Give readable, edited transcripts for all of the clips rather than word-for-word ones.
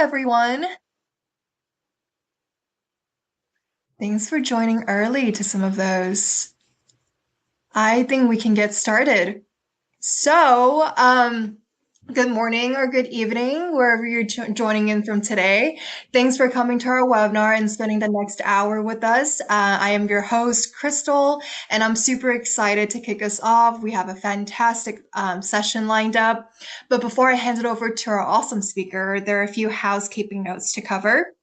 everyone. Thanks for joining early to some of those. I think we can get started. So, good morning or good evening, wherever you're joining in from today. Thanks for coming to our webinar and spending the next hour with us. I am your host, Crystal, and I'm super excited to kick us off. We have a fantastic session lined up. But before I hand it over to our awesome speaker, there are a few housekeeping notes to cover.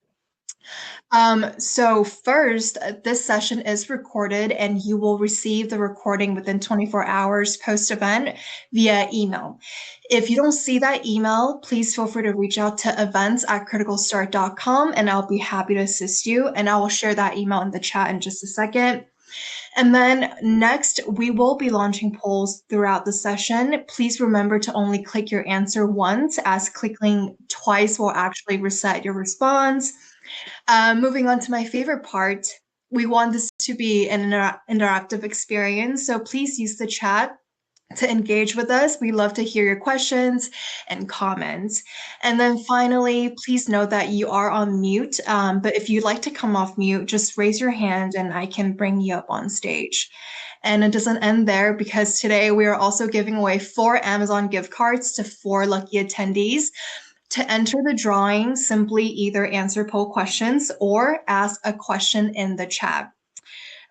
So first, this session is recorded and you will receive the recording within 24 hours post-event via email. If you don't see that email, please feel free to reach out to events@criticalstart.com and I'll be happy to assist you. And I will share that email in the chat in just a second. And then next, we will be launching polls throughout the session. Please remember to only click your answer once, as clicking twice will actually reset your response. Moving on to my favorite part, we want this to be an interactive experience, so please use the chat to engage with us. We love to hear your questions and comments. And then finally, please note that you are on mute, but if you'd like to come off mute, just raise your hand and I can bring you up on stage. And it doesn't end there, because today we are also giving away 4 Amazon gift cards to 4 lucky attendees. To enter the drawing, simply either answer poll questions or ask a question in the chat.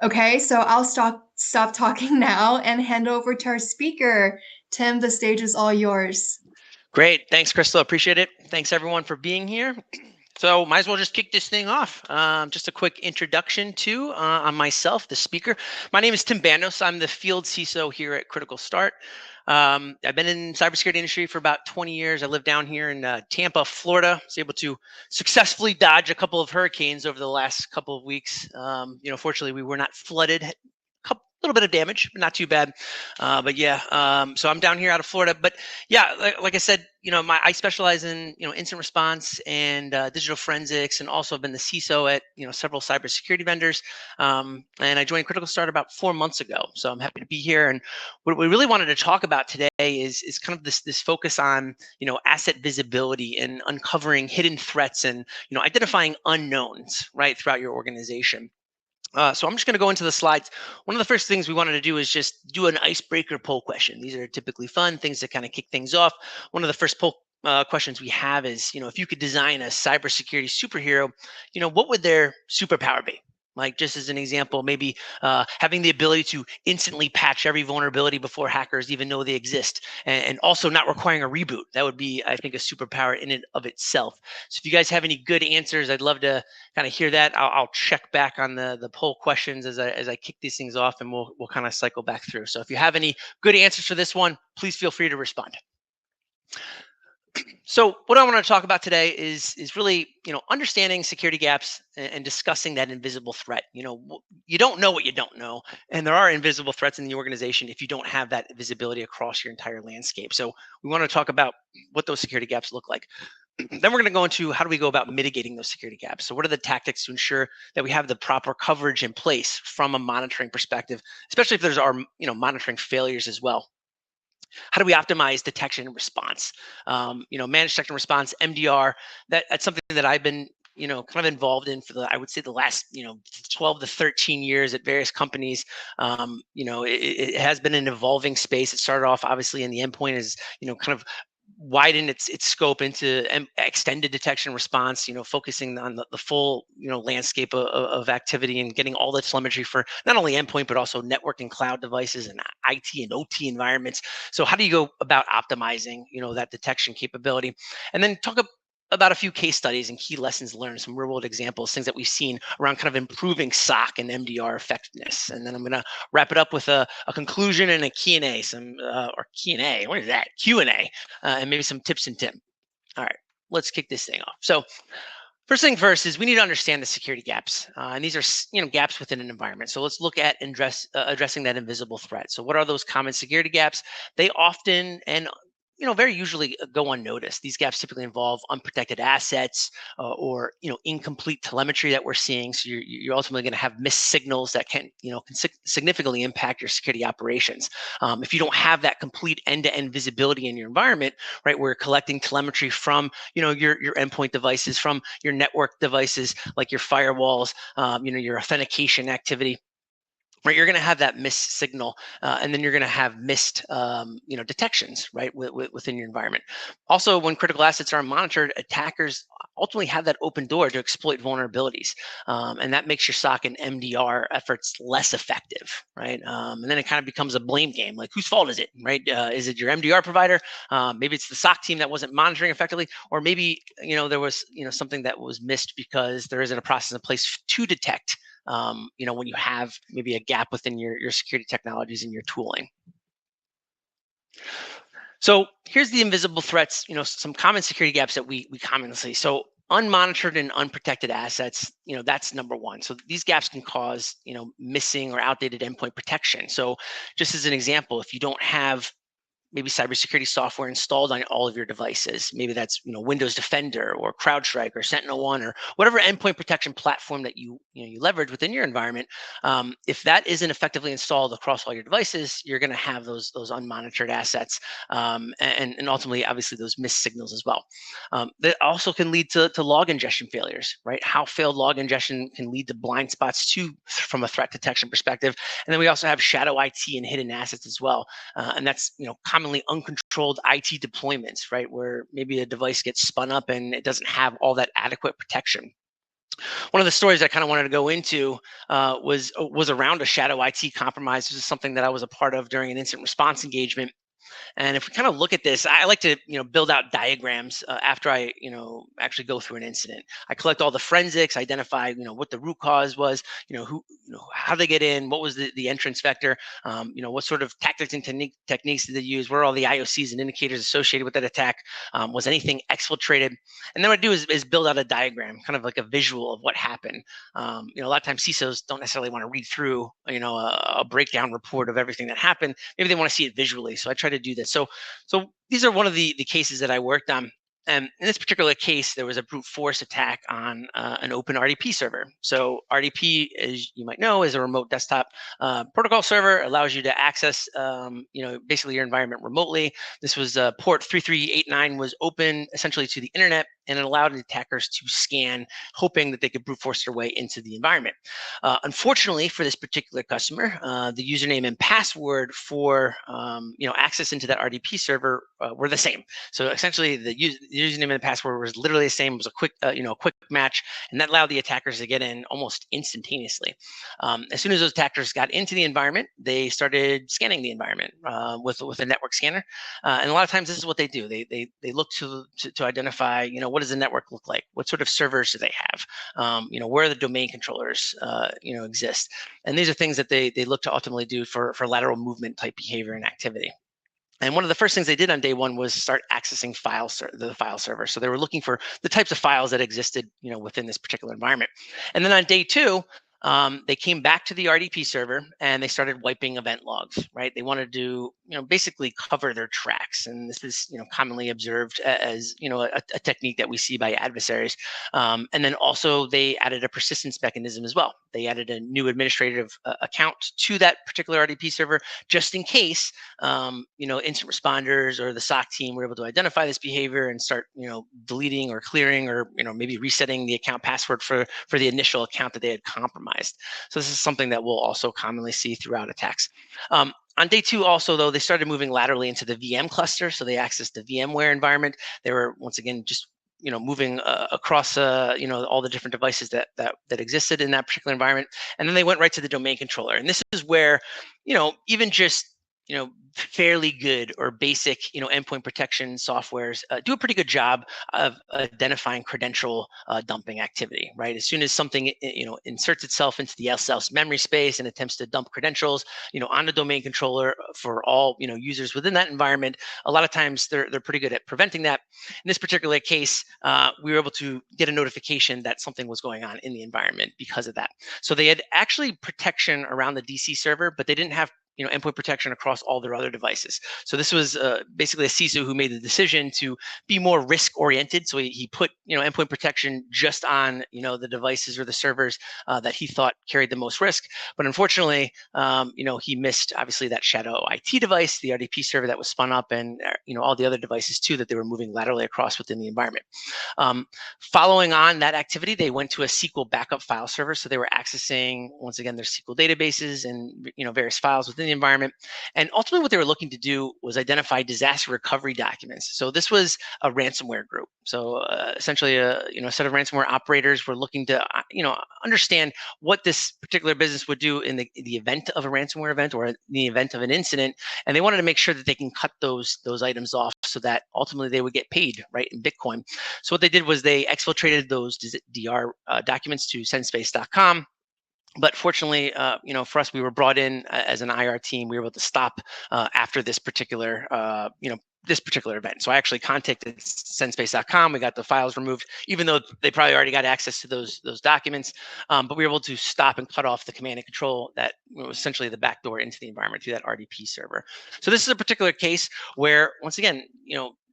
Okay, so I'll stop talking now and hand over to our speaker. Tim, the stage is all yours. Great. Thanks, Crystal. Appreciate it. Thanks, everyone, for being here. So might as well just kick this thing off. Just a quick introduction on myself, the speaker. My name is Tim Bandos. I'm the field CISO here at Critical Start. I've been in cybersecurity industry for about 20 years. I live down here in Tampa, Florida. I was able to successfully dodge a couple of hurricanes over the last couple of weeks. Fortunately, we were not flooded. Little bit of damage, but not too bad. But yeah, so I'm down here out of Florida. But yeah, like I said, I specialize in incident response and digital forensics, and also have been the CISO at several cybersecurity vendors. And I joined Critical Start about 4 months ago, so I'm happy to be here. And what we really wanted to talk about today is kind of this focus on asset visibility and uncovering hidden threats and identifying unknowns right throughout your organization. So I'm just going to go into the slides. One of the first things we wanted to do is just do an icebreaker poll question. These are typically fun things to kind of kick things off. One of the first poll questions we have is, if you could design a cybersecurity superhero, what would their superpower be? Like, just as an example, maybe having the ability to instantly patch every vulnerability before hackers even know they exist, and also not requiring a reboot. That would be, I think, a superpower in and of itself. So if you guys have any good answers, I'd love to kind of hear that. I'll check back on the poll questions as I kick these things off, and we'll kind of cycle back through. So if you have any good answers for this one, please feel free to respond. So what I want to talk about today is really, understanding security gaps and discussing that invisible threat. You don't know what you don't know, and there are invisible threats in the organization if you don't have that visibility across your entire landscape. So we want to talk about what those security gaps look like. Then we're going to go into how do we go about mitigating those security gaps. So what are the tactics to ensure that we have the proper coverage in place from a monitoring perspective, especially if there's our monitoring failures as well. How do we optimize detection and response? Managed detection and response, MDR. That's something that I've been, kind of involved in for I would say the last, 12 to 13 years at various companies. It has been an evolving space. It started off obviously in the endpoint as, kind of widen its scope into extended detection response, focusing on the full, landscape of activity and getting all the telemetry for not only endpoint, but also network and cloud devices and IT and OT environments. So how do you go about optimizing, that detection capability? And then talk about a few case studies and key lessons learned, some real world examples, things that we've seen around kind of improving SOC and MDR effectiveness. And then I'm going to wrap it up with a conclusion and a Q&A, what is that? Q&A, and maybe some tips and tips. All right, let's kick this thing off. So first thing first is we need to understand the security gaps. And these are, gaps within an environment. So let's look at addressing that invisible threat. So what are those common security gaps? They often and very usually go unnoticed. These gaps typically involve unprotected assets or incomplete telemetry that we're seeing. So you're ultimately going to have missed signals that can significantly impact your security operations. If you don't have that complete end-to-end visibility in your environment, right, we're collecting telemetry from your endpoint devices, from your network devices like your firewalls, your authentication activity. Right, you're going to have that missed signal, and then you're going to have missed, detections, right, within your environment. Also, when critical assets are monitored, attackers ultimately have that open door to exploit vulnerabilities, and that makes your SOC and MDR efforts less effective, right? And then it kind of becomes a blame game, like whose fault is it, right? Is it your MDR provider? Maybe it's the SOC team that wasn't monitoring effectively, or maybe there was something that was missed because there isn't a process in place to detect when you have maybe a gap within your security technologies and your tooling. So here's the invisible threats, some common security gaps that we commonly see. So unmonitored and unprotected assets, that's number one. So these gaps can cause, missing or outdated endpoint protection. So just as an example, if you don't have maybe cybersecurity software installed on all of your devices. Maybe that's Windows Defender or CrowdStrike or SentinelOne or whatever endpoint protection platform that you leverage within your environment. If that isn't effectively installed across all your devices, you're going to have those unmonitored assets, and ultimately, obviously, those missed signals as well. That also can lead to log ingestion failures, right? How failed log ingestion can lead to blind spots too, from a threat detection perspective. And then we also have shadow IT and hidden assets as well, and that's commonly uncontrolled IT deployments, right? Where maybe a device gets spun up and it doesn't have all that adequate protection. One of the stories I kind of wanted to go into was around a shadow IT compromise. This is something that I was a part of during an incident response engagement. And if we kind of look at this, I like to, build out diagrams after I, actually go through an incident. I collect all the forensics, identify, what the root cause was, how they get in, what was the entrance vector, what sort of tactics and techniques did they use, where are all the IOCs and indicators associated with that attack, was anything exfiltrated, and then what I do is build out a diagram, kind of like a visual of what happened. A lot of times CISOs don't necessarily want to read through, a breakdown report of everything that happened. Maybe they want to see it visually. So I try to do this. So these are one of the cases that I worked on. And in this particular case, there was a brute force attack on an open RDP server. So RDP, as you might know, is a remote desktop protocol server. Allows you to access, basically your environment remotely. This was port 3389 was open essentially to the internet, and it allowed attackers to scan, hoping that they could brute force their way into the environment. Unfortunately, for this particular customer, the username and password for access into that RDP server were the same. So essentially, the username and password was literally the same. It was a quick match, and that allowed the attackers to get in almost instantaneously. As soon as those attackers got into the environment, they started scanning the environment with a network scanner. And a lot of times, this is what they do. They look to identify, what does the network look like? What sort of servers do they have? Where the domain controllers, exist? And these are things that they look to ultimately do for lateral movement type behavior and activity. And one of the first things they did on day one was start accessing the file server. So they were looking for the types of files that existed, within this particular environment. And then on day two, they came back to the RDP server and they started wiping event logs, right? They wanted to, basically cover their tracks. And this is, commonly observed as, a technique that we see by adversaries. And then also they added a persistence mechanism as well. They added a new administrative account to that particular RDP server, just in case, incident responders or the SOC team were able to identify this behavior and start, deleting or clearing or, maybe resetting the account password for the initial account that they had compromised. So this is something that we'll also commonly see throughout attacks. On day two, also, though, they started moving laterally into the VM cluster. So they accessed the VMware environment. They were, once again, just moving across all the different devices that existed in that particular environment. And then they went right to the domain controller. And this is where, even just fairly good or basic, endpoint protection softwares do a pretty good job of identifying credential dumping activity, right? As soon as something, inserts itself into the SL's memory space and attempts to dump credentials, on the domain controller for all, users within that environment, a lot of times they're pretty good at preventing that. In this particular case, we were able to get a notification that something was going on in the environment because of that. So they had actually protection around the DC server, but they didn't have endpoint protection across all their other devices. So this was basically a CISO who made the decision to be more risk oriented. So he put endpoint protection just on the devices or the servers that he thought carried the most risk. But unfortunately, he missed obviously that shadow IT device, the RDP server that was spun up, and all the other devices too that they were moving laterally across within the environment. Following on that activity, they went to a SQL backup file server. So they were accessing, once again, their SQL databases and various files within the environment. And ultimately what they were looking to do was identify disaster recovery documents. So this was a ransomware group. So essentially a set of ransomware operators were looking to understand what this particular business would do in the event of a ransomware event or in the event of an incident. And they wanted to make sure that they can cut those items off so that ultimately they would get paid right in Bitcoin. So what they did was they exfiltrated those DR documents to sendspace.com. But fortunately, for us, we were brought in as an IR team. We were able to stop after this particular, event. So I actually contacted sendspace.com. We got the files removed, even though they probably already got access to those documents. But we were able to stop and cut off the command and control that was essentially the backdoor into the environment through that RDP server. So this is a particular case where, once again,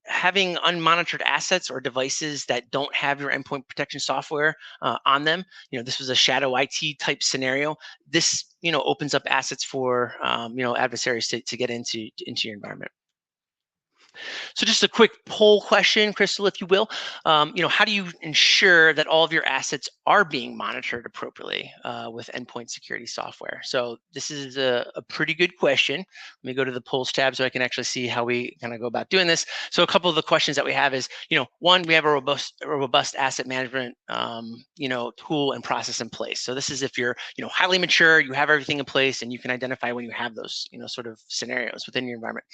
having unmonitored assets or devices that don't have your endpoint protection software on them, this was a shadow IT type scenario. This, opens up assets for, adversaries to get into your environment. So just a quick poll question, Crystal, if you will. How do you ensure that all of your assets are being monitored appropriately with endpoint security software? So this is a pretty good question. Let me go to the polls tab so I can actually see how we kind of go about doing this. So a couple of the questions that we have is, one, we have a robust asset management, tool and process in place. So this is if you're, highly mature, you have everything in place, and you can identify when you have those, sort of scenarios within your environment.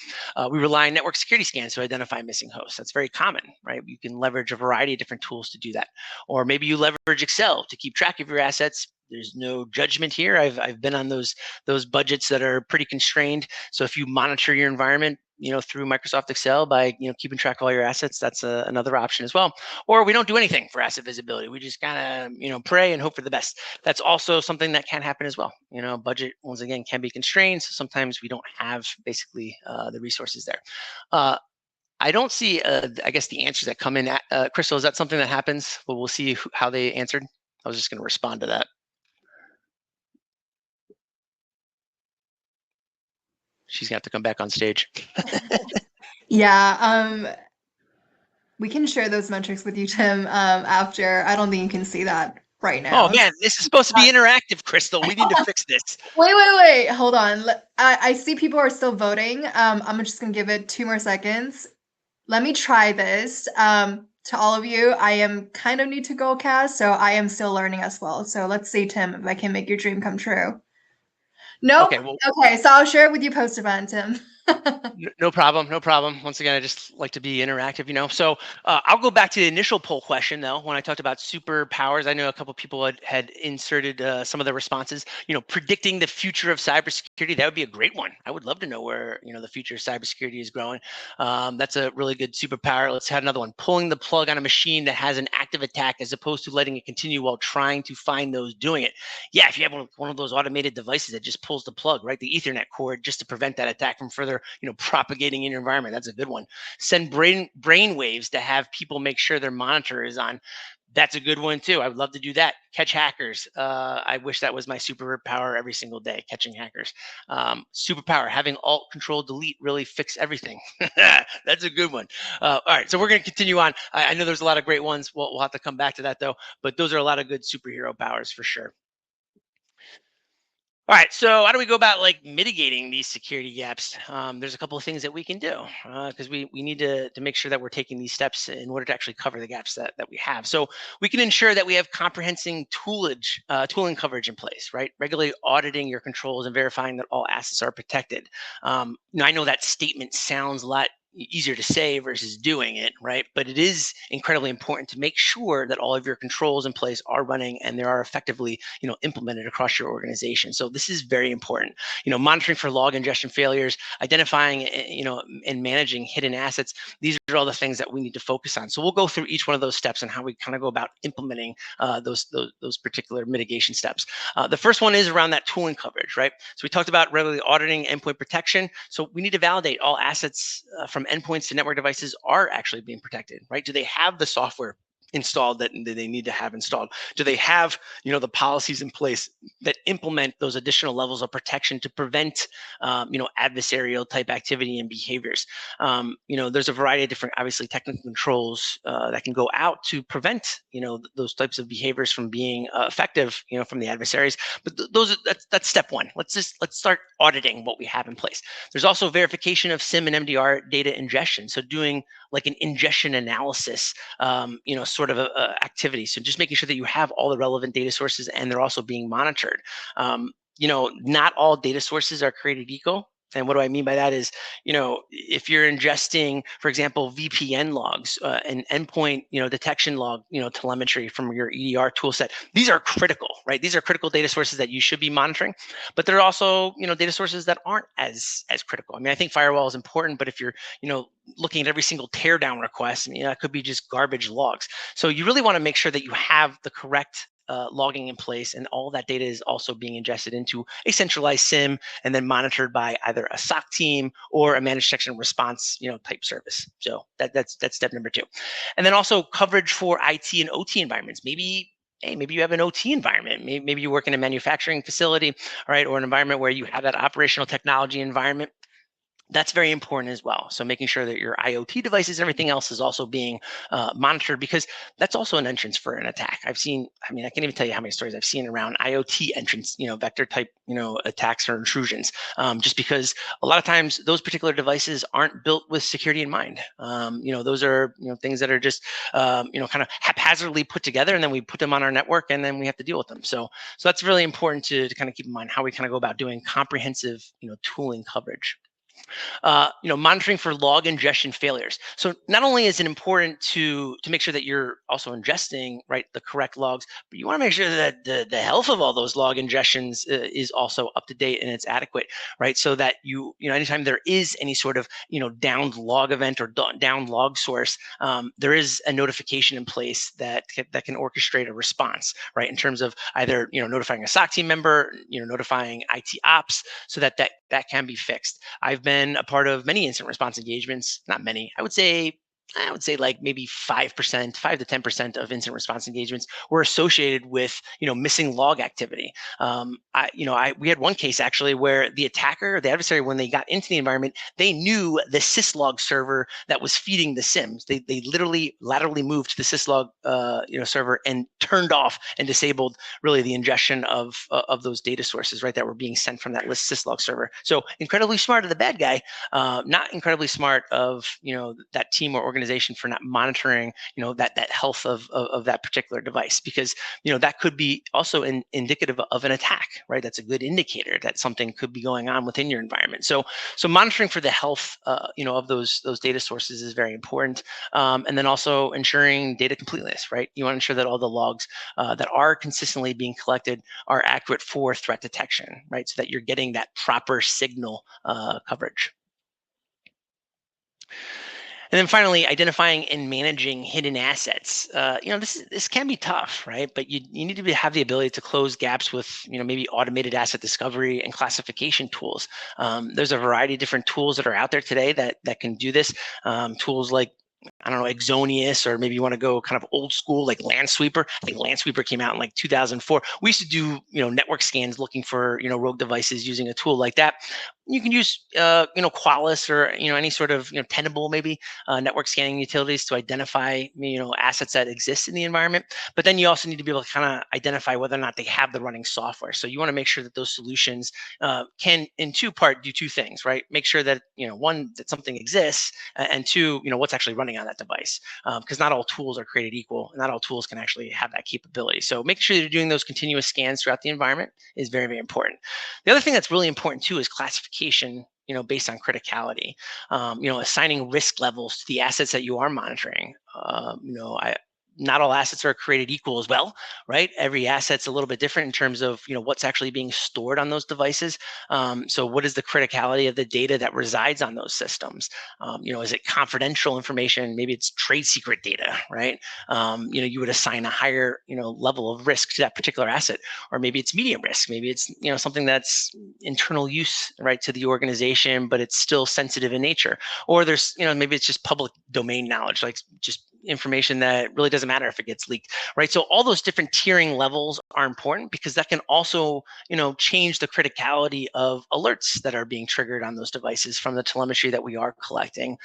We rely on network security scans to identify missing hosts. That's very common, right? You can leverage a variety of different tools to do that. Or maybe you leverage Excel to keep track of your assets. There's no judgment here. I've been on those budgets that are pretty constrained. So if you monitor your environment, through Microsoft Excel by, keeping track of all your assets, that's another option as well. Or we don't do anything for asset visibility. We just kind of, pray and hope for the best. That's also something that can happen as well. Budget, once again, can be constrained. So sometimes we don't have basically the resources there. I don't see, I guess, the answers that come in. Crystal, is that something that happens? Well, we'll see how they answered. I was just going to respond to that. She's going to have to come back on stage. Yeah, we can share those metrics with you, Tim, after. I don't think you can see that right now. Oh, man, this is supposed to be interactive, Crystal. We need to fix this. Wait. Hold on. I see people are still voting. I'm just going to give it 2 more seconds. Let me try this. To all of you, I am kind of new to Goldcast, so I am still learning as well. So let's see, Tim, if I can make your dream come true. Nope. Okay, so I'll share it with you post-event, Tim. No problem. Once again, I just like to be interactive, So I'll go back to the initial poll question, though. When I talked about superpowers, I know a couple of people had inserted some of the responses. Predicting the future of cybersecurity, that would be a great one. I would love to know where the future of cybersecurity is growing. That's a really good superpower. Let's have another one. Pulling the plug on a machine that has an active attack as opposed to letting it continue while trying to find those doing it. Yeah, if you have one of those automated devices that just pulls the plug, right, the Ethernet cord, just to prevent that attack from further propagating in your environment. That's a good one. Send brain waves to have people make sure their monitor is on. That's a good one too. I would love to do that. Catch hackers. I wish that was my superpower every single day, catching hackers. Superpower, having Alt, Control, Delete really fix everything. That's a good one. All right, so we're going to continue on. I know there's a lot of great ones. We'll have to come back to that though, but those are a lot of good superhero powers for sure. All right, so how do we go about mitigating these security gaps? There's a couple of things that we can do because we need to make sure that we're taking these steps in order to actually cover the gaps that we have. So we can ensure that we have comprehensive tooling coverage in place, right? Regularly auditing your controls and verifying that all assets are protected. I know that statement sounds a lot easier to say versus doing it, right? But it is incredibly important to make sure that all of your controls in place are running and they are effectively, implemented across your organization. So this is very important. Monitoring for log ingestion failures, identifying, and managing hidden assets. These are all the things that we need to focus on. So we'll go through each one of those steps and how we kind of go about implementing those particular mitigation steps. The first one is around that tooling coverage, right? So we talked about regularly auditing endpoint protection. So we need to validate all assets from endpoints to network devices are actually being protected, right? Do they have the software installed that they need to have installed? Do they have, the policies in place that implement those additional levels of protection to prevent, adversarial type activity and behaviors? There's a variety of different, obviously, technical controls that can go out to prevent, those types of behaviors from being effective, from the adversaries. But that's step one. Let's start auditing what we have in place. There's also verification of SIM and MDR data ingestion. So doing like an ingestion analysis, sort of a activity. So just making sure that you have all the relevant data sources and they're also being monitored. Not all data sources are created equal. And what do I mean by that is, if you're ingesting, for example, VPN logs, and endpoint, detection log, telemetry from your EDR tool set, these are critical, right? These are critical data sources that you should be monitoring, but there are also, data sources that aren't as critical. I mean, I think firewall is important, but if you're, looking at every single teardown request, that could be just garbage logs. So you really want to make sure that you have the correct logging in place, and all that data is also being ingested into a centralized SIM and then monitored by either a SOC team or a managed detection response, type service. So that's step number two. And then also coverage for IT and OT environments. Maybe you have an OT environment. Maybe you work in a manufacturing facility, right, or an environment where you have that operational technology environment. That's very important as well. So making sure that your IoT devices, everything else is also being monitored, because that's also an entrance for an attack. I can't even tell you how many stories I've seen around IoT entrance, vector type, attacks or intrusions, just because a lot of times those particular devices aren't built with security in mind. Those are, things that are just, kind of haphazardly put together, and then we put them on our network and then we have to deal with them. So that's really important to kind of keep in mind how we kind of go about doing comprehensive, tooling coverage. Monitoring for log ingestion failures. So not only is it important to make sure that you're also ingesting, right, the correct logs, but you want to make sure that the health of all those log ingestions is also up to date and it's adequate, right? So that anytime there is any sort of downed log event or downed log source, there is a notification in place that can orchestrate a response, right? In terms of either notifying a SOC team member, notifying IT ops, so that can be fixed. I've been a part of many incident response engagements, not many, I would say like maybe 5%, 5 to 10% of incident response engagements were associated with, missing log activity. We had one case actually where the attacker, the adversary, when they got into the environment, they knew the syslog server that was feeding the SIMs. They literally laterally moved to the syslog, server, and turned off and disabled really the ingestion of those data sources, right, that were being sent from that list syslog server. So incredibly smart of the bad guy, not incredibly smart of that team or organization for not monitoring that health of that particular device, because that could be also indicative of an attack, right? That's a good indicator that something could be going on within your environment. So monitoring for the health of those data sources is very important, and then also ensuring data completeness, right? You want to ensure that all the logs that are consistently being collected are accurate for threat detection, right? So that you're getting that proper signal coverage. And then finally, identifying and managing hidden assets. This can be tough, right? But you need to have the ability to close gaps with maybe automated asset discovery and classification tools. There's a variety of different tools that are out there today that can do this. Tools like, I don't know, Exonius, or maybe you want to go kind of old school like Landsweeper. I think Landsweeper came out in like 2004. We used to do network scans looking for rogue devices using a tool like that. You can use Qualys or any sort of Tenable, maybe network scanning utilities to identify assets that exist in the environment. But then you also need to be able to kind of identify whether or not they have the running software. So you want to make sure that those solutions can, in two-part, do two things, right? Make sure that one, that something exists, and two, what's actually running on that device, because not all tools are created equal, and not all tools can actually have that capability. So making sure you're doing those continuous scans throughout the environment is very, very important. The other thing that's really important too is classification based on criticality. Assigning risk levels to the assets that you are monitoring. Not all assets are created equal as well, right? Every asset's a little bit different in terms of what's actually being stored on those devices. So what is the criticality of the data that resides on those systems? Is it confidential information? Maybe it's trade secret data, right? You would assign a higher level of risk to that particular asset, or maybe it's medium risk. Maybe it's something that's internal use, right, to the organization, but it's still sensitive in nature. Or there's maybe it's just public domain knowledge, like just information that really doesn't matter if it gets leaked, right? So all those different tiering levels are important because that can also, change the criticality of alerts that are being triggered on those devices from the telemetry that we are collecting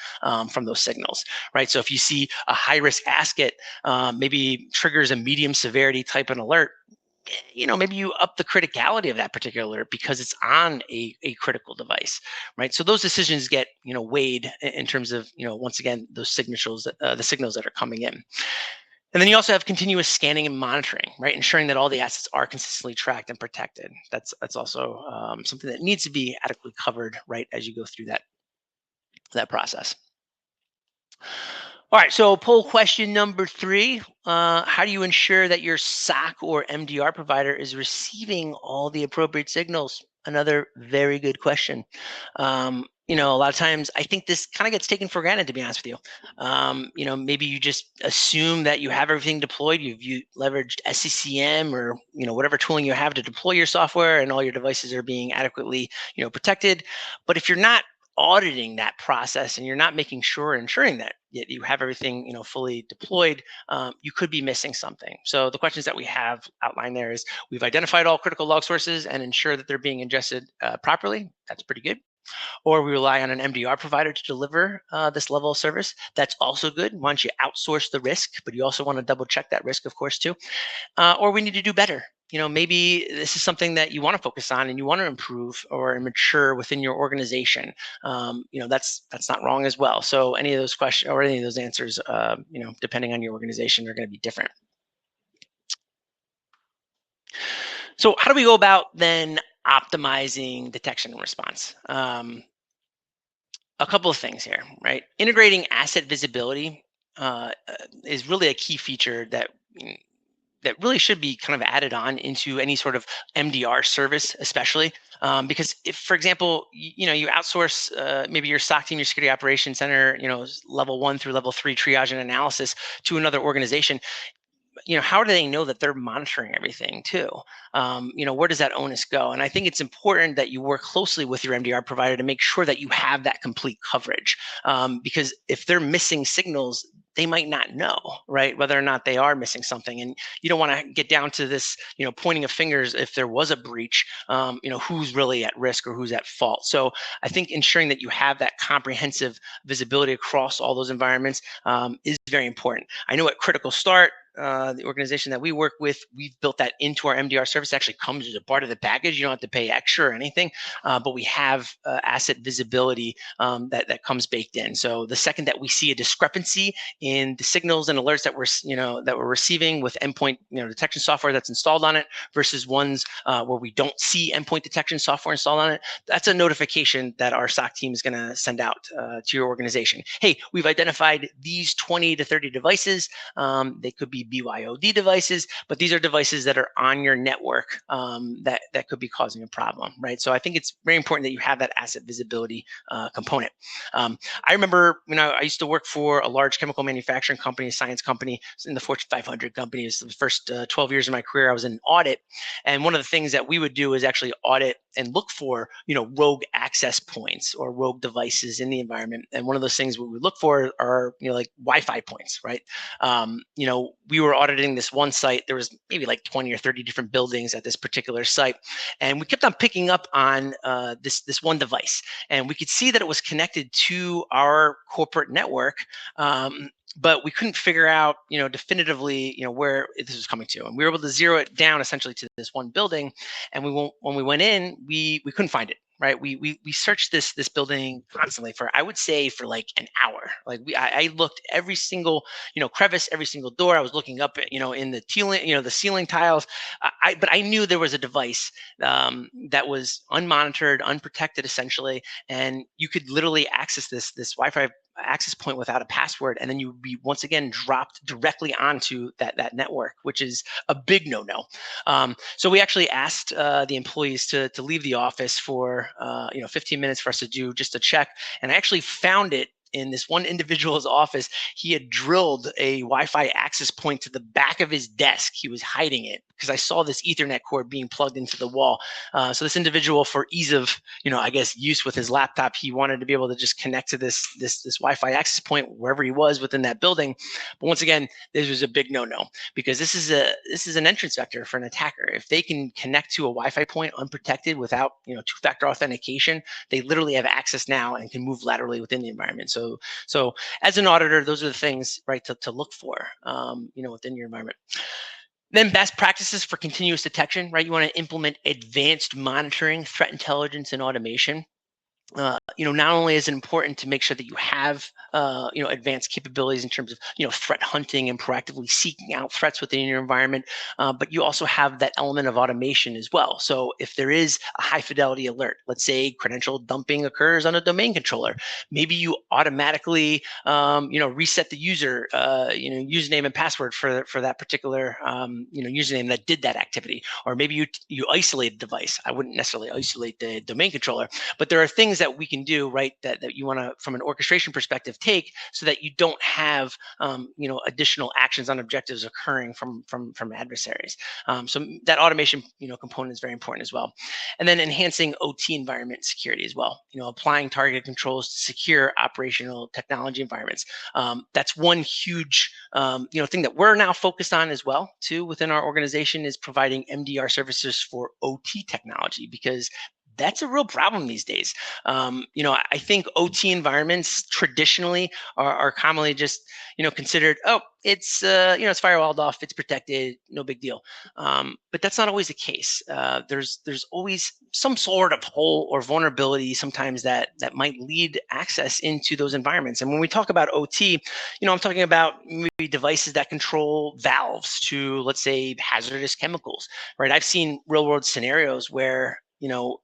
from those signals, right? So if you see a high risk asset, maybe triggers a medium severity type of alert, maybe you up the criticality of that particular alert because it's on a critical device, right? So those decisions get, weighed in terms of, once again, those signals, the signals that are coming in. And then you also have continuous scanning and monitoring, right? Ensuring that all the assets are consistently tracked and protected. That's also something that needs to be adequately covered, right, as you go through that process. All right, so poll question number 3, how do you ensure that your SOC or MDR provider is receiving all the appropriate signals? Another very good question. A lot of times I think this kind of gets taken for granted, to be honest with you. Maybe you just assume that you have everything deployed. You leveraged SCCM or, whatever tooling you have to deploy your software and all your devices are being adequately, protected. But if you're not auditing that process and you're not making sure ensuring that you have everything fully deployed, you could be missing something. So the questions that we have outlined there is we've identified all critical log sources and ensure that they're being ingested properly. That's pretty good. Or we rely on an MDR provider to deliver this level of service. That's also good. Why don't you outsource the risk, but you also want to double check that risk, of course, too. Or we need to do better. Maybe this is something that you want to focus on and you want to improve or mature within your organization. That's not wrong as well. So any of those questions or any of those answers, depending on your organization, are going to be different. So how do we go about then optimizing detection and response? A couple of things here, right? Integrating asset visibility is really a key feature that really should be kind of added on into any sort of MDR service, especially because if, for example, you outsource maybe your SOC team, your security operations center, level 1 through level 3 triage and analysis to another organization, how do they know that they're monitoring everything too? Where does that onus go? And I think it's important that you work closely with your MDR provider to make sure that you have that complete coverage. Because if they're missing signals, they might not know, right, whether or not they are missing something. And you don't want to get down to this, pointing of fingers if there was a breach, who's really at risk or who's at fault. So I think ensuring that you have that comprehensive visibility across all those environments is very important. I know at Critical Start, the organization that we work with, we've built that into our MDR service. It actually comes as a part of the package. You don't have to pay extra or anything, but we have asset visibility that comes baked in. So the second that we see a discrepancy in the signals and alerts that we're receiving with endpoint detection software that's installed on it versus ones where we don't see endpoint detection software installed on it, that's a notification that our SOC team is going to send out to your organization. Hey, we've identified these 20 to 30 devices. They could be BYOD devices, but these are devices that are on your network that could be causing a problem, right? So I think it's very important that you have that asset visibility component. I remember I used to work for a large chemical manufacturing company, a science company in the Fortune 500 companies. The first 12 years of my career, I was in audit, and one of the things that we would do is actually audit and look for rogue access points or rogue devices in the environment. And one of those things we would look for are like Wi-Fi points, right? We were auditing this one site. There was maybe like 20 or 30 different buildings at this particular site, and we kept on picking up on this one device, and we could see that it was connected to our corporate network. But we couldn't figure out, definitively, where this was coming to. And we were able to zero it down essentially to this one building. And when we went in, we couldn't find it. right? We searched this building constantly for, I would say, for like an hour. Like I looked every single, crevice, every single door. I was looking up at, in the ceiling, the ceiling tiles. But I knew there was a device that was unmonitored, unprotected, essentially, and you could literally access this Wi-Fi access point without a password, and then you would be once again dropped directly onto that network, which is a big no-no. So we actually asked the employees to leave the office for 15 minutes for us to do just a check, and I actually found it in this one individual's office. He had drilled a Wi-Fi access point to the back of his desk. He was hiding it because I saw this Ethernet cord being plugged into the wall. So this individual, for ease of, I guess, use with his laptop, he wanted to be able to just connect to this Wi-Fi access point wherever he was within that building. But once again, this was a big no-no, because this is an entrance vector for an attacker. If they can connect to a Wi-Fi point unprotected without two-factor authentication, they literally have access now and can move laterally within the environment. So as an auditor, those are the things, right, to look for, within your environment. Then best practices for continuous detection, right? You want to implement advanced monitoring, threat intelligence, and automation. Not only is it important to make sure that you have, advanced capabilities in terms of, threat hunting and proactively seeking out threats within your environment, but you also have that element of automation as well. So if there is a high fidelity alert, let's say credential dumping occurs on a domain controller, maybe you automatically, reset the user, username and password for that particular, username that did that activity, or maybe you isolate the device. I wouldn't necessarily isolate the domain controller, but there are things that we can do, right, that you want to, from an orchestration perspective, take so that you don't have, additional actions on objectives occurring from adversaries. So that automation, component is very important as well. And then enhancing OT environment security as well. Applying targeted controls to secure operational technology environments. That's one huge, thing that we're now focused on as well, too, within our organization, is providing MDR services for OT technology, because that's a real problem these days. I think OT environments traditionally are commonly just, considered, oh, it's, it's firewalled off, it's protected, no big deal. But that's not always the case. There's always some sort of hole or vulnerability sometimes that might lead access into those environments. And when we talk about OT, I'm talking about maybe devices that control valves to, let's say, hazardous chemicals, right? I've seen real world scenarios where,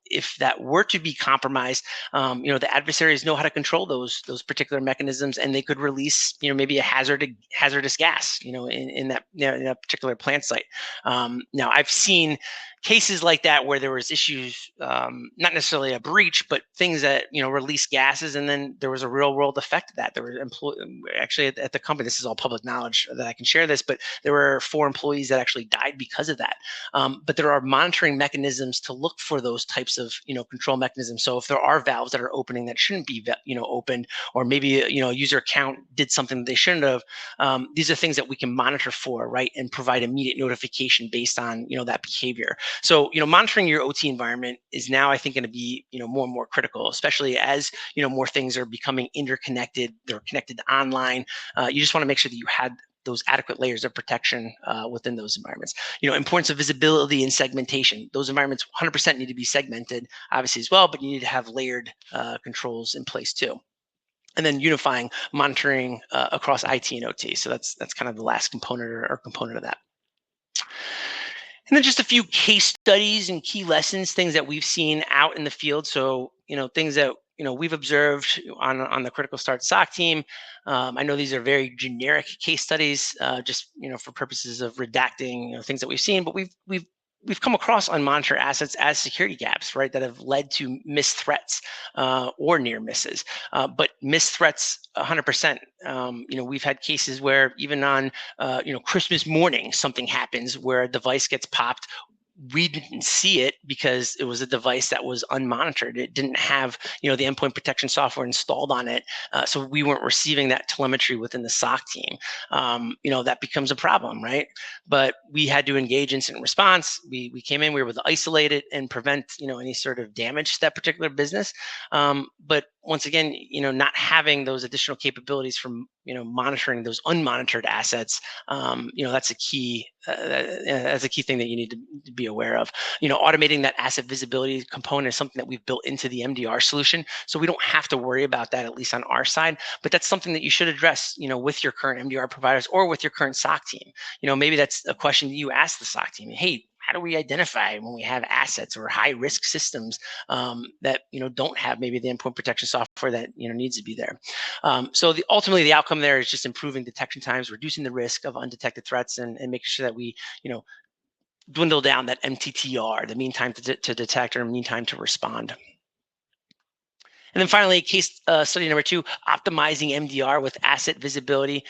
if that were to be compromised, the adversaries know how to control those particular mechanisms, and they could release, maybe a hazardous gas, in that particular plant site. Now, I've seen cases like that where there was issues, not necessarily a breach, but things that, release gases, and then there was a real world effect of that. There were actually at the company, this is all public knowledge that I can share this, but there were 4 employees that actually died because of that. But there are monitoring mechanisms to look for those types of, control mechanisms. So if there are valves that are opening that shouldn't be, opened, or maybe, a user account did something that they shouldn't have, these are things that we can monitor for, right, and provide immediate notification based on, that behavior. So, monitoring your OT environment is now, I think, going to be, more and more critical, especially as, more things are becoming interconnected, they're connected online. You just want to make sure that you had those adequate layers of protection within those environments. Importance of visibility and segmentation. Those environments 100% need to be segmented, obviously, as well, but you need to have layered controls in place too. And then unifying monitoring across IT and OT. So that's kind of the last component or component of that. And then just a few case studies and key lessons, things that we've seen out in the field. So, things that, we've observed on the Critical Start SOC team. I know these are very generic case studies, just, for purposes of redacting, things that we've seen, but we've come across unmonitored assets as security gaps, right, that have led to missed threats or near misses. But missed threats 100%. We've had cases where even on, Christmas morning, something happens where a device gets popped. We didn't see it because it was a device that was unmonitored. It didn't have, the endpoint protection software installed on it. So we weren't receiving that telemetry within the SOC team. That becomes a problem, right? But we had to engage incident response. We came in, we were able to isolate it and prevent, any sort of damage to that particular business. But once again, not having those additional capabilities from, monitoring those unmonitored assets, that's a key thing that you need to be aware of. Automating that asset visibility component is something that we've built into the MDR solution, so we don't have to worry about that, at least on our side. But that's something that you should address, with your current MDR providers or with your current SOC team. Maybe that's a question that you ask the SOC team. Hey, how do we identify when we have assets or high risk systems that don't have maybe the endpoint protection software that needs to be there? So ultimately the outcome there is just improving detection times, reducing the risk of undetected threats, and making sure that we dwindle down that MTTR, the mean time to detect or mean time to respond. And then finally, case study number 2, optimizing MDR with asset visibility.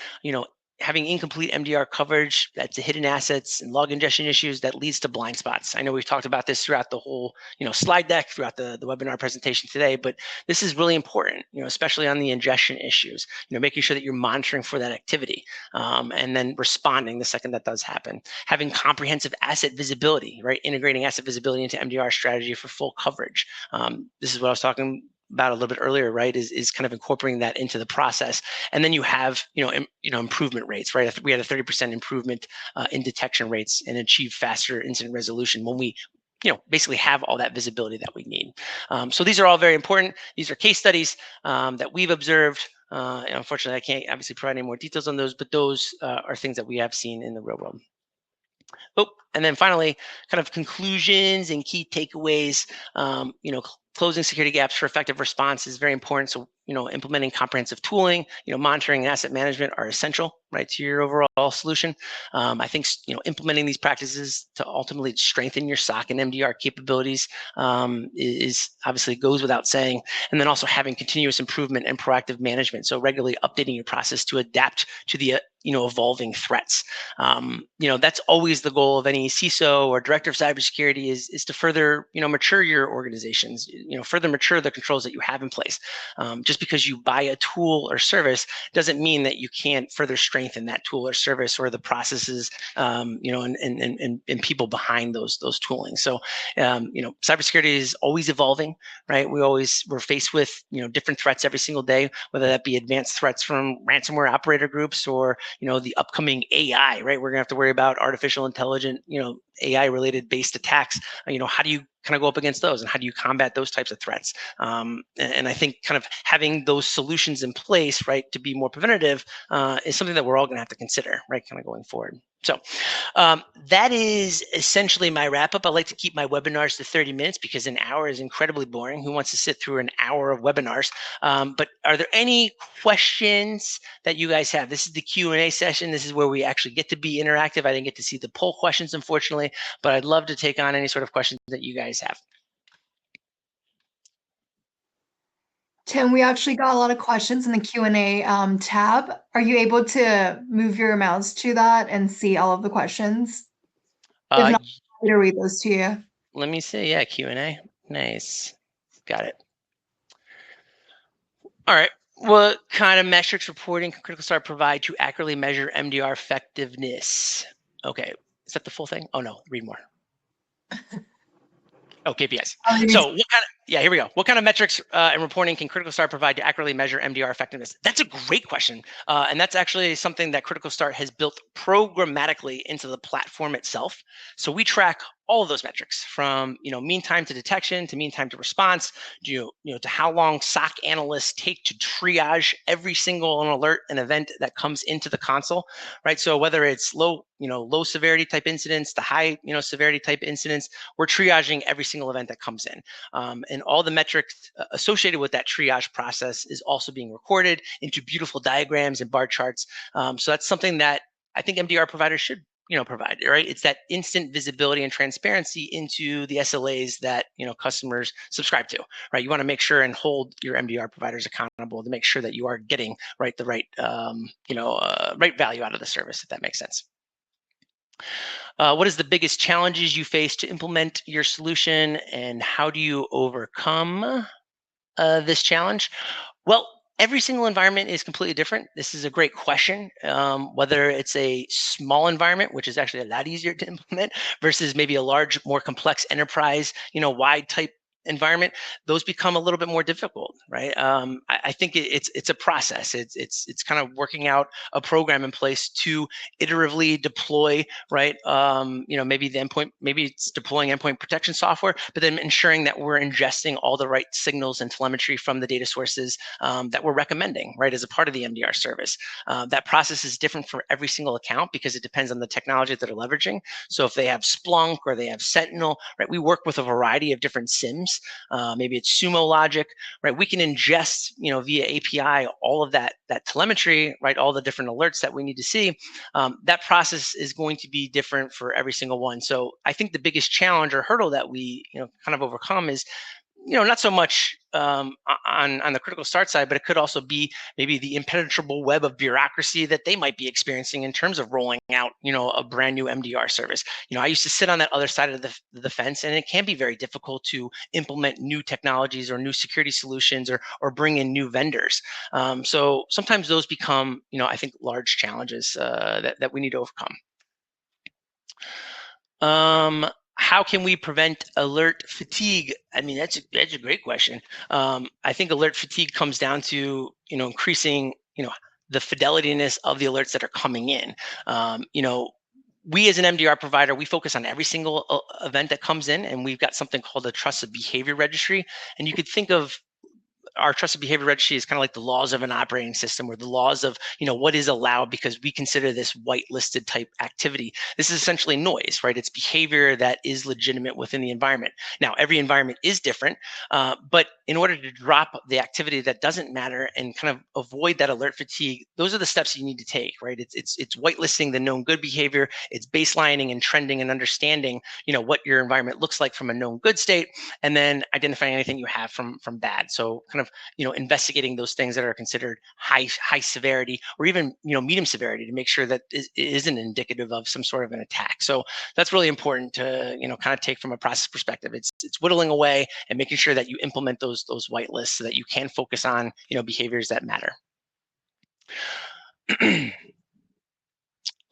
Having incomplete MDR coverage that's hidden assets and log ingestion issues that leads to blind spots. I know we've talked about this throughout the whole slide deck, throughout the webinar presentation today, but this is really important, especially on the ingestion issues, making sure that you're monitoring for that activity and then responding the second that does happen. Having comprehensive asset visibility, right? Integrating asset visibility into MDR strategy for full coverage. This is what I was talking about a little bit earlier, right? Is kind of incorporating that into the process. And then you have, improvement rates, right? We had a 30% improvement in detection rates and achieve faster incident resolution when we, basically have all that visibility that we need. So these are all very important. These are case studies that we've observed. Unfortunately, I can't obviously provide any more details on those, but those are things that we have seen in the real world. Oh, and then finally, kind of conclusions and key takeaways. Closing security gaps for effective response is very important. So, implementing comprehensive tooling, monitoring and asset management are essential, right, to your overall solution. I think, implementing these practices to ultimately strengthen your SOC and MDR capabilities is obviously goes without saying. And then also having continuous improvement and proactive management. So regularly updating your process to adapt to the evolving threats. That's always the goal of any CISO or director of cybersecurity is to further, mature your organizations, further mature the controls that you have in place. Just because you buy a tool or service doesn't mean that you can't further strengthen that tool or service or the processes, and people behind those tooling. So, cybersecurity is always evolving, right? We're faced with, different threats every single day, whether that be advanced threats from ransomware operator groups or, the upcoming AI, right? We're gonna have to worry about artificial intelligence, AI related based attacks. How do you kind of go up against those and how do you combat those types of threats? And I think kind of having those solutions in place, right, to be more preventative is something that we're all going to have to consider, right, kind of going forward. So that is essentially my wrap up. I like to keep my webinars to 30 minutes because an hour is incredibly boring. Who wants to sit through an hour of webinars? But are there any questions that you guys have? This is the Q&A session. This is where we actually get to be interactive. I didn't get to see the poll questions, unfortunately, but I'd love to take on any sort of questions that you guys have. Tim, we actually got a lot of questions in the Q&A tab. Are you able to move your mouse to that and see all of the questions? If not, I'm going to read those to you. Let me see. Yeah, Q&A. Nice. Got it. All right. What kind of metrics reporting can Critical Start provide to accurately measure MDR effectiveness? Okay. Is that the full thing? Oh, no. Read more. Oh, KPIs. So what kind of, here we go. What kind of metrics and reporting can Critical Start provide to accurately measure MDR effectiveness? That's a great question. And that's actually something that Critical Start has built programmatically into the platform itself. So we track all of those metrics from, mean time to detection, to mean time to response, to how long SOC analysts take to triage every single alert and event that comes into the console, right? So whether it's low severity type incidents to high, severity type incidents, we're triaging every single event that comes in. And all the metrics associated with that triage process is also being recorded into beautiful diagrams and bar charts. So that's something that I think MDR providers should provide, right? It's that instant visibility and transparency into the SLAs that customers subscribe to, right? You want to make sure and hold your MDR providers accountable to make sure that you are getting the right value out of the service, if that makes sense. What is the biggest challenges you face to implement your solution, and how do you overcome this challenge? Well, every single environment is completely different. This is a great question. Whether it's a small environment, which is actually a lot easier to implement, versus maybe a large, more complex enterprise, wide type environment, those become a little bit more difficult, right? I think it's a process. It's kind of working out a program in place to iteratively deploy, right? Maybe the endpoint, maybe it's deploying endpoint protection software, but then ensuring that we're ingesting all the right signals and telemetry from the data sources that we're recommending, right, as a part of the MDR service. That process is different for every single account because it depends on the technology that they're leveraging. So if they have Splunk or they have Sentinel, right, we work with a variety of different SIMs. Maybe it's Sumo Logic, right? We can ingest, via API, all of that telemetry, right? All the different alerts that we need to see. That process is going to be different for every single one. So I think the biggest challenge or hurdle that we, kind of overcome is, not so much on the critical start side, but it could also be maybe the impenetrable web of bureaucracy that they might be experiencing in terms of rolling out, a brand new MDR service. I used to sit on that other side of the fence, and it can be very difficult to implement new technologies or new security solutions or bring in new vendors. So sometimes those become, I think, large challenges that we need to overcome. How can we prevent alert fatigue? I mean, that's a great question. I think alert fatigue comes down to, increasing, the fidelityness of the alerts that are coming in. We as an MDR provider, we focus on every single event that comes in, and we've got something called a trusted behavior registry. And you could think of our trusted behavior registry is kind of like the laws of an operating system, or the laws of, what is allowed, because we consider this whitelisted type activity. This is essentially noise, right? It's behavior that is legitimate within the environment. Now, every environment is different, but in order to drop the activity that doesn't matter and kind of avoid that alert fatigue, those are the steps you need to take, right? It's whitelisting the known good behavior. It's baselining and trending and understanding, what your environment looks like from a known good state, and then identifying anything you have from bad. So kind of, investigating those things that are considered high severity, or even, medium severity, to make sure that it isn't indicative of some sort of an attack. So that's really important to, kind of take from a process perspective. It's whittling away and making sure that you implement those whitelists so that you can focus on, behaviors that matter.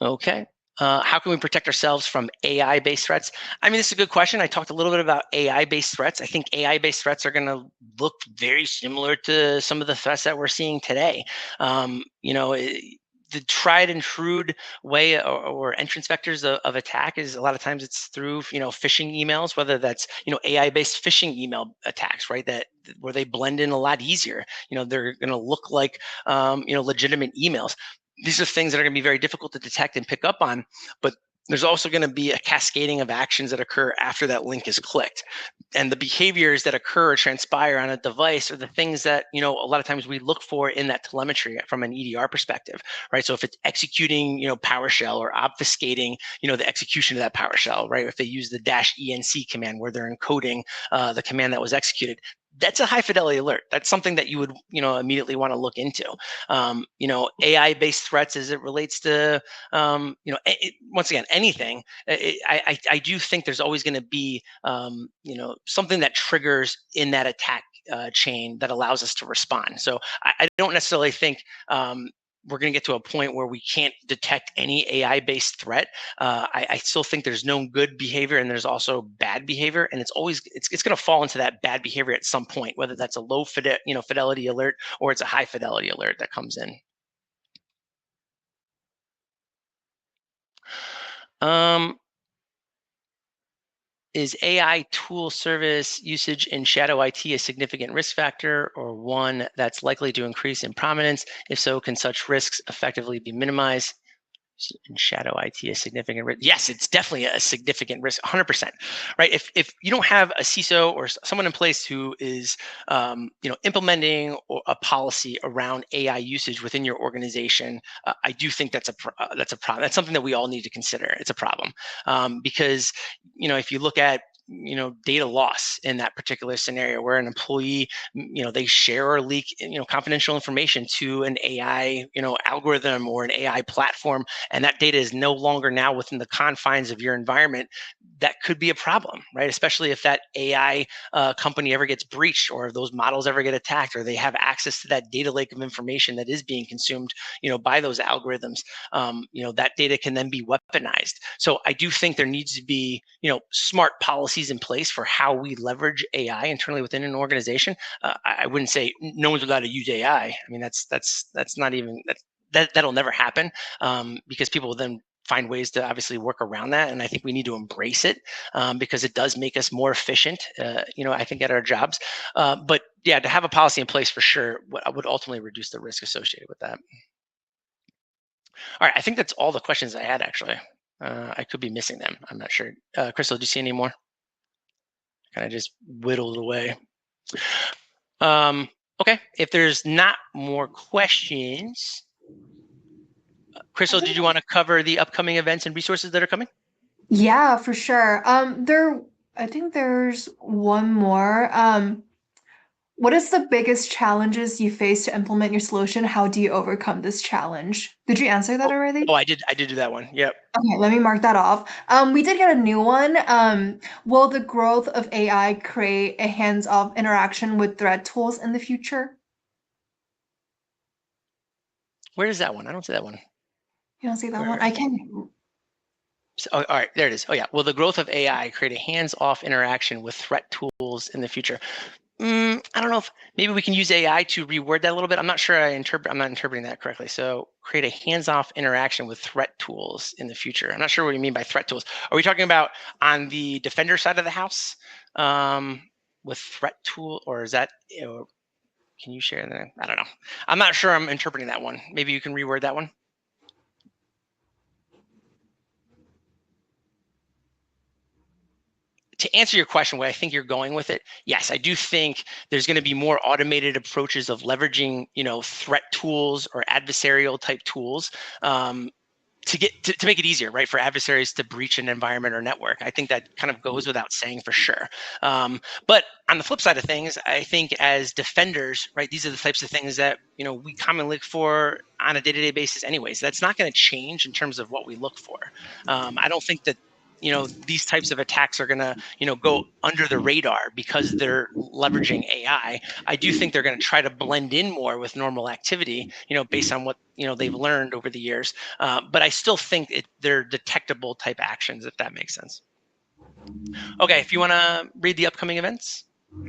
Okay. How can we protect ourselves from AI-based threats? I mean, this is a good question. I talked a little bit about AI-based threats. I think AI-based threats are going to look very similar to some of the threats that we're seeing today. The tried and true way or entrance vectors of attack is a lot of times it's through, phishing emails, whether that's, AI-based phishing email attacks, right? That where they blend in a lot easier. They're going to look like, legitimate emails. These are things that are going to be very difficult to detect and pick up on, but there's also going to be a cascading of actions that occur after that link is clicked. And the behaviors that occur or transpire on a device are the things that, a lot of times we look for in that telemetry from an EDR perspective, right? So if it's executing, PowerShell, or obfuscating, the execution of that PowerShell, right? If they use the -enc command where they're encoding the command that was executed, that's a high fidelity alert. That's something that you would, immediately want to look into. AI-based threats as it relates to, once again, anything. I do think there's always going to be, something that triggers in that attack chain that allows us to respond. So I don't necessarily think we're going to get to a point where we can't detect any AI-based threat. I still think there's known good behavior and there's also bad behavior, and it's going to fall into that bad behavior at some point, whether that's a low fidelity alert or it's a high fidelity alert that comes in. Is AI tool service usage in shadow IT a significant risk factor, or one that's likely to increase in prominence? If so, can such risks effectively be minimized? In shadow IT, a significant risk? Yes, it's definitely a significant risk, 100%. Right? If you don't have a CISO or someone in place who is, implementing a policy around AI usage within your organization, I do think that's a problem. That's something that we all need to consider. It's a problem because if you look at data loss in that particular scenario where an employee, they share or leak, confidential information to an AI, algorithm or an AI platform, and that data is no longer now within the confines of your environment, that could be a problem, right? Especially if that AI company ever gets breached, or if those models ever get attacked, or they have access to that data lake of information that is being consumed, by those algorithms. That data can then be weaponized. So I do think there needs to be, smart policies in place for how we leverage AI internally within an organization. I wouldn't say no one's allowed to use AI. I mean, that's not even that'll never happen, because people will then find ways to obviously work around that. And I think we need to embrace it, because it does make us more efficient, I think, at our jobs. But yeah, to have a policy in place for sure would ultimately reduce the risk associated with that. All right, I think that's all the questions I had, actually. I could be missing them. I'm not sure. Crystal, do you see any more? Kind of just whittled away. Okay, if there's not more questions, Crystal, did you want to cover the upcoming events and resources that are coming? Yeah, for sure. I think there's one more. What is the biggest challenges you face to implement your solution? How do you overcome this challenge? Did you answer that already? Oh, I did do that one. Yep. Okay, let me mark that off. We did get a new one. Will the growth of AI create a hands-off interaction with threat tools in the future? Where is that one? I don't see that one. You don't see that one? Where? I can. All right, there it is. Oh yeah. Will the growth of AI create a hands-off interaction with threat tools in the future? I don't know if maybe we can use AI to reword that a little bit. I'm not sure I'm not interpreting that correctly. So create a hands-off interaction with threat tools in the future. I'm not sure what you mean by threat tools. Are we talking about on the defender side of the house, with threat tool, or is that, can you share that? I don't know. I'm not sure I'm interpreting that one. Maybe you can reword that one. To answer your question, where I think you're going with it, yes, I do think there's going to be more automated approaches of leveraging, threat tools or adversarial type tools, to make it easier, right, for adversaries to breach an environment or network. I think that kind of goes without saying for sure. But on the flip side of things, I think as defenders, right, these are the types of things that we commonly look for on a day-to-day basis anyways. That's not going to change in terms of what we look for. I don't think that these types of attacks are going to go under the radar because they're leveraging AI. I do think they're going to try to blend in more with normal activity, based on what they've learned over the years. But I still think they're detectable type actions, if that makes sense. Okay, if you want to read the upcoming events.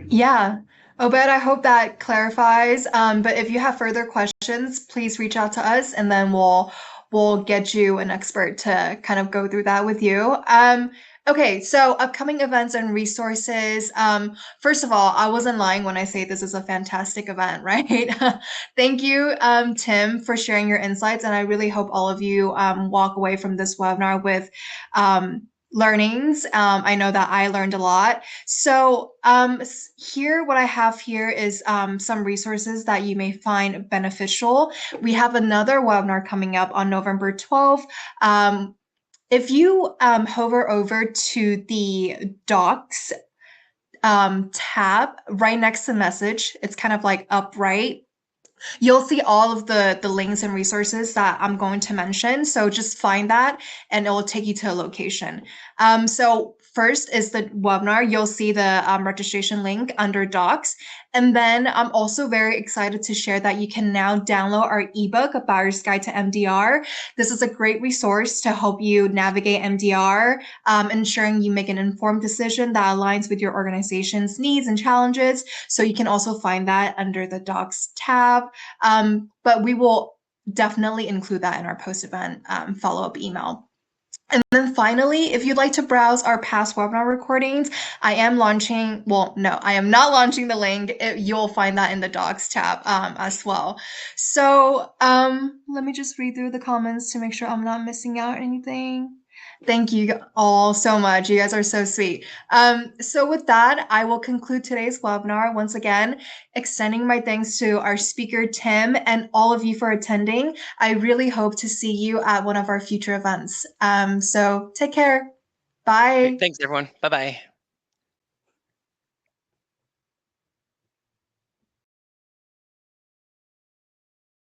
Yeah. Obed, I hope that clarifies. But if you have further questions, please reach out to us, and then we'll get you an expert to kind of go through that with you. Okay, so upcoming events and resources. First of all, I wasn't lying when I say this is a fantastic event, right? Thank you, Tim, for sharing your insights, and I really hope all of you walk away from this webinar with learnings. I know that I learned a lot. So here, what I have here is some resources that you may find beneficial. We have another webinar coming up on November 12th. If you hover over to the docs tab right next to message, it's kind of like upright. You'll see all of the links and resources that I'm going to mention. So just find that and it will take you to a location. So first is the webinar. You'll see the registration link under docs. And then I'm also very excited to share that you can now download our ebook, A Buyer's Guide to MDR. This is a great resource to help you navigate MDR, ensuring you make an informed decision that aligns with your organization's needs and challenges. So you can also find that under the docs tab. But we will definitely include that in our post-event follow-up email. And then finally, if you'd like to browse our past webinar recordings, I am not launching the link. You'll find that in the docs tab as well. So let me just read through the comments to make sure I'm not missing out anything. Thank you all so much. You guys are so sweet. So with that, I will conclude today's webinar. Once again, extending my thanks to our speaker, Tim, and all of you for attending. I really hope to see you at one of our future events. So take care. Bye. Great. Thanks, everyone. Bye-bye.